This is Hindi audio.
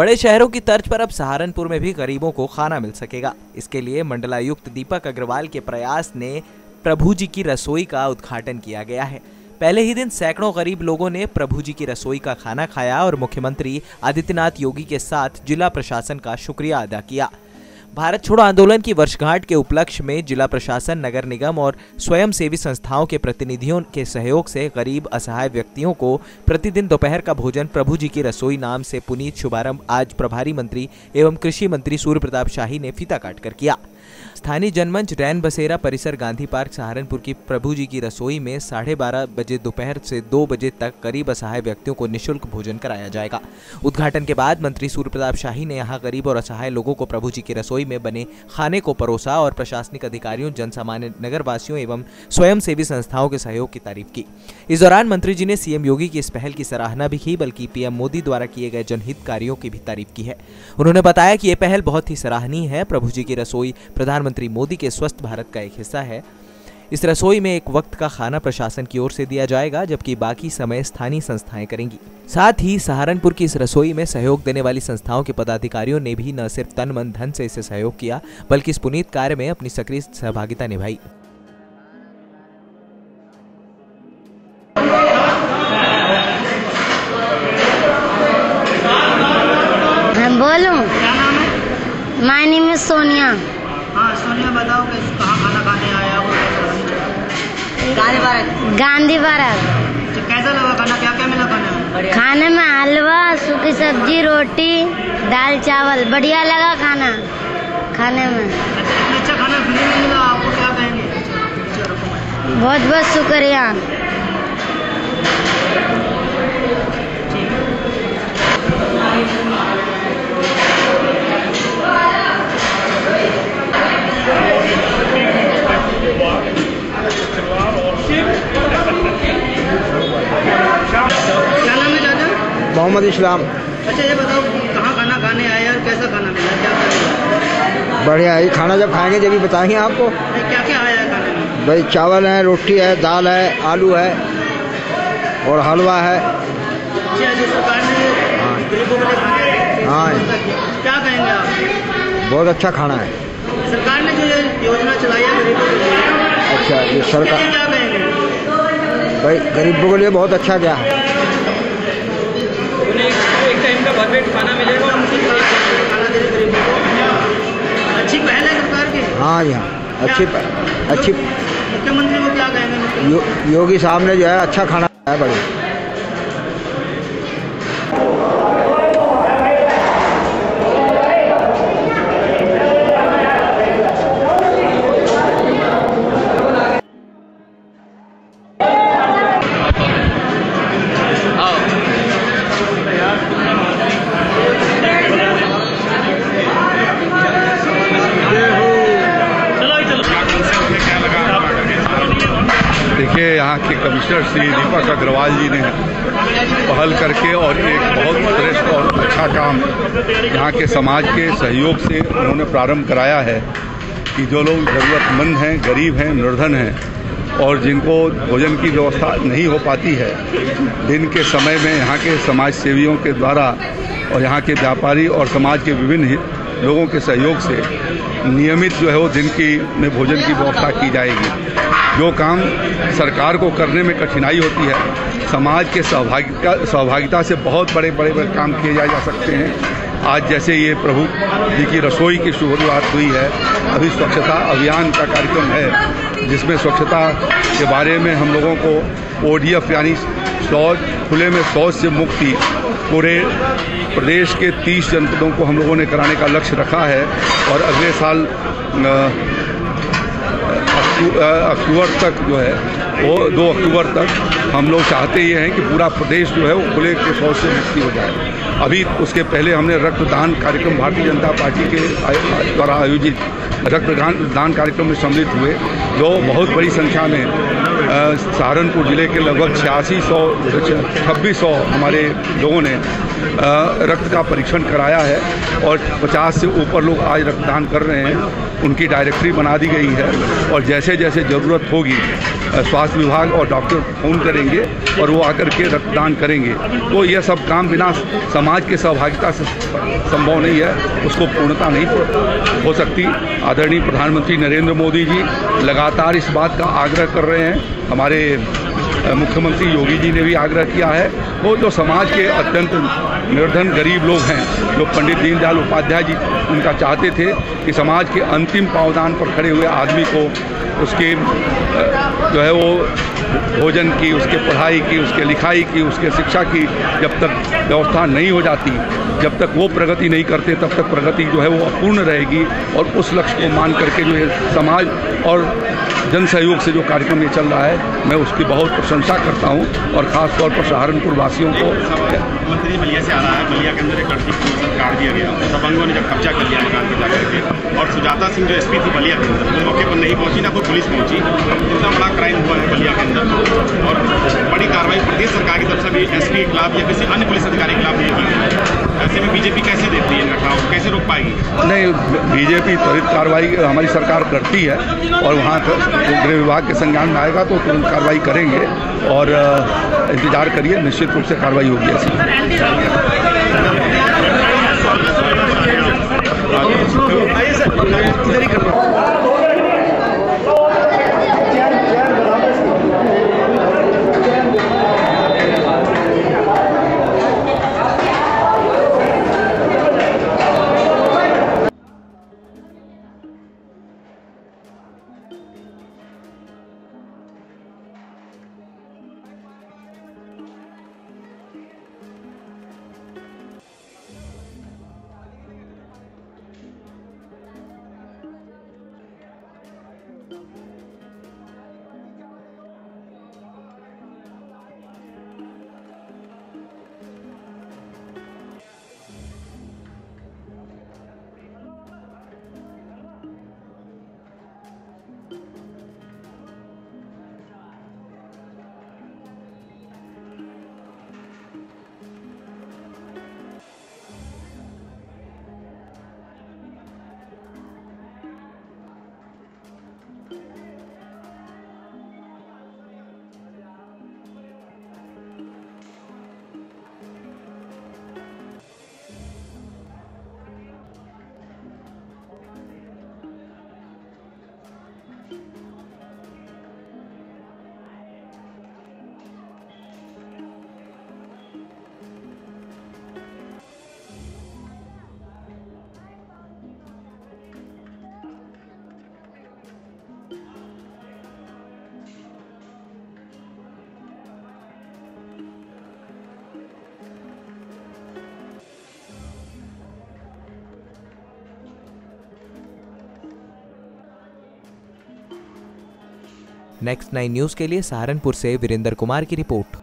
बड़े शहरों की तर्ज पर अब सहारनपुर में भी गरीबों को खाना मिल सकेगा। इसके लिए मंडलायुक्त दीपक अग्रवाल के प्रयास ने प्रभु जी की रसोई का उद्घाटन किया गया है। पहले ही दिन सैकड़ों गरीब लोगों ने प्रभु जी की रसोई का खाना खाया और मुख्यमंत्री आदित्यनाथ योगी के साथ जिला प्रशासन का शुक्रिया अदा किया। भारत छोड़ो आंदोलन की वर्षगांठ के उपलक्ष्य में जिला प्रशासन, नगर निगम और स्वयंसेवी संस्थाओं के प्रतिनिधियों के सहयोग से गरीब असहाय व्यक्तियों को प्रतिदिन दोपहर का भोजन प्रभु जी की रसोई नाम से पुनीत शुभारंभ आज प्रभारी मंत्री एवं कृषि मंत्री सूर्य प्रताप शाही ने फीता काटकर किया। स्थानीय जनमंच रैन बसेरा परिसर गांधी पार्क सहारनपुर की प्रभु जी की रसोई में 12:30 बजे दोपहर से 2 बजे तक गरीब असहाय व्यक्तियों को निःशुल्क भोजन कराया जाएगा। उद्घाटन के बाद मंत्री सूर्य प्रताप शाही ने यहां गरीब और असहाय लोगों को प्रभु जी की रसोई में बने खाने को परोसा और प्रशासनिक अधिकारियों, जनसामान्य, नगरवासियों एवं स्वयंसेवी संस्थाओं के सहयोग की तारीफ की। इस दौरान मंत्री जी ने सीएम योगी की इस पहल की सराहना भी की, बल्कि पीएम मोदी द्वारा किए गए जनहित कार्यों की भी तारीफ की है। उन्होंने बताया कि यह पहल बहुत ही सराहनीय है। प्रभु जी की रसोई प्रधानमंत्री मोदी के स्वस्थ भारत का एक हिस्सा है। इस रसोई में एक वक्त का खाना प्रशासन की ओर से दिया जाएगा, जबकि बाकी समय स्थानीय संस्थाएं करेंगी। साथ ही सहारनपुर की इस रसोई में सहयोग देने वाली संस्थाओं के पदाधिकारियों ने भी न सिर्फ तन मन धन से इसे सहयोग किया, बल्कि इस पुनीत कार्य में अपनी सक्रिय सहभागिता निभाई। My name is Sonia. हाँ सोनिया, बताओ कि कहाँ खाना खाने आया हो? गांधी पार्क। तो कैसा लगा खाना? क्या क्या मिला खाने में? खाने में हलवा, सूखी सब्जी, रोटी, दाल चावल, बढ़िया लगा खाना खाने में। अच्छा खाना फ्री में मिला, आपको क्या कहेंगे? बहुत बहुत शुक्रिया। क्या नाम है दादा? मोहम्मद इस्लाम। अच्छा ये बताओ कहाँ खाना खाने आए और कैसा खाना मिला? क्या क्या? बढ़िया है। खाना जब खाएंगे जब भी बताएंगे आपको। क्या क्या आया है खाने में? भाई चावल है, रोटी है, दाल है, आलू है और हलवा है। अच्छा, जो सरकार ने गरीबों के लिए खाने, हाँ, क्या कहेंगे आप? बहुत अच्छा खाना है। सरकार ने जो ये योजना चलाई है गरीबों के लिए, अच्छा ये सरकार, क्या कहेंगे? भाई गरीबों के लिए बहुत अच्छा क्या है। एक टाइम का भरपेट खाना मिलेगा, खाना दे रहे गरीबों को। अच्छी पहल है सरकार की। हाँ जी हाँ, अच्छी। मुख्यमंत्री को क्या कहेंगे? योगी साहब ने जो है अच्छा खाना है। बड़े देखिए, यहाँ के कमिश्नर श्री दीपक अग्रवाल जी ने पहल करके और एक बहुत श्रेष्ठ और अच्छा काम यहाँ के समाज के सहयोग से उन्होंने प्रारंभ कराया है कि जो लोग ज़रूरतमंद हैं, गरीब हैं, निर्धन हैं और जिनको भोजन की व्यवस्था नहीं हो पाती है, दिन के समय में यहाँ के समाज सेवियों के द्वारा और यहाँ के व्यापारी और समाज के विभिन्न लोगों के सहयोग से नियमित जो है वो दिन की में भोजन की व्यवस्था की जाएगी। जो काम सरकार को करने में कठिनाई होती है, समाज के सहभागिता से बहुत बड़े काम किए जा सकते हैं। आज जैसे ये प्रभु जी की रसोई की शुरुआत हुई है, अभी स्वच्छता अभियान का कार्यक्रम है जिसमें स्वच्छता के बारे में हम लोगों को ODF यानी खुले में शौच से मुक्ति पूरे प्रदेश के 30 जनपदों को हम लोगों ने कराने का लक्ष्य रखा है और अगले साल अक्टूबर तक जो है वो 2 अक्टूबर तक हम लोग चाहते ये हैं कि पूरा प्रदेश जो है वो खुले के शौच से मुक्ति हो जाए। अभी उसके पहले हमने रक्तदान कार्यक्रम भारतीय जनता पार्टी के द्वारा आयोजित रक्तदान कार्यक्रम में सम्मिलित हुए, जो बहुत बड़ी संख्या में सहारनपुर जिले के लगभग 2600 हमारे लोगों ने रक्त का परीक्षण कराया है और 50 से ऊपर लोग आज रक्तदान कर रहे हैं। उनकी डायरेक्टरी बना दी गई है और जैसे जैसे ज़रूरत होगी स्वास्थ्य विभाग और डॉक्टर फ़ोन करेंगे और वो आकर के रक्तदान करेंगे। तो यह सब काम बिना समाज के सहभागिता से संभव नहीं है, उसको पूर्णता नहीं हो सकती। आदरणीय प्रधानमंत्री नरेंद्र मोदी जी लगातार इस बात का आग्रह कर रहे हैं। हमारे मुख्यमंत्री योगी जी ने भी आग्रह किया है। वो जो समाज के अत्यंत निर्धन गरीब लोग हैं, जो पंडित दीनदयाल उपाध्याय जी उनका चाहते थे कि समाज के अंतिम पावदान पर खड़े हुए आदमी को उसके जो है वो भोजन की, उसके पढ़ाई की, उसके लिखाई की, उसके शिक्षा की जब तक व्यवस्था नहीं हो जाती, जब तक वो प्रगति नहीं करते, तब तक प्रगति जो है वो अपूर्ण रहेगी। और उस लक्ष्य को मान करके जो है समाज और जन सहयोग से जो कार्यक्रम ये चल रहा है, मैं उसकी बहुत प्रशंसा करता हूँ। और ख़ास तौर पर सहारनपुर वासियों को मंत्री बलिया से आ रहा है। बलिया के अंदर एक लड़की को काट दिया गया, दबंगों ने जब कब्जा कर लिया मकान पर जाकर के, और सुजाता सिंह जो एसपी थी बलिया के अंदर, वो मौके पर नहीं पहुंची, ना कोई पुलिस पहुंची। इतना बड़ा क्राइम हुआ है बलिया के अंदर और बड़ी कार्रवाई प्रदेश सरकार की तरफ से भी एसपी के खिलाफ या किसी अन्य पुलिस अधिकारी के खिलाफ नहीं की गई। ऐसे में बीजेपी कैसे देखती है इन घटनाओं को, कैसे रोक पाएगी? नहीं, बीजेपी त्वरित कार्रवाई हमारी सरकार करती है और वहाँ गृह विभाग के संज्ञान में आएगा तो तुरंत कार्रवाई करेंगे और इंतजार करिए, निश्चित रूप से कार्रवाई होगी ऐसी। नेक्स्ट 9 न्यूज़ के लिए सहारनपुर से वीरेंद्र कुमार की रिपोर्ट।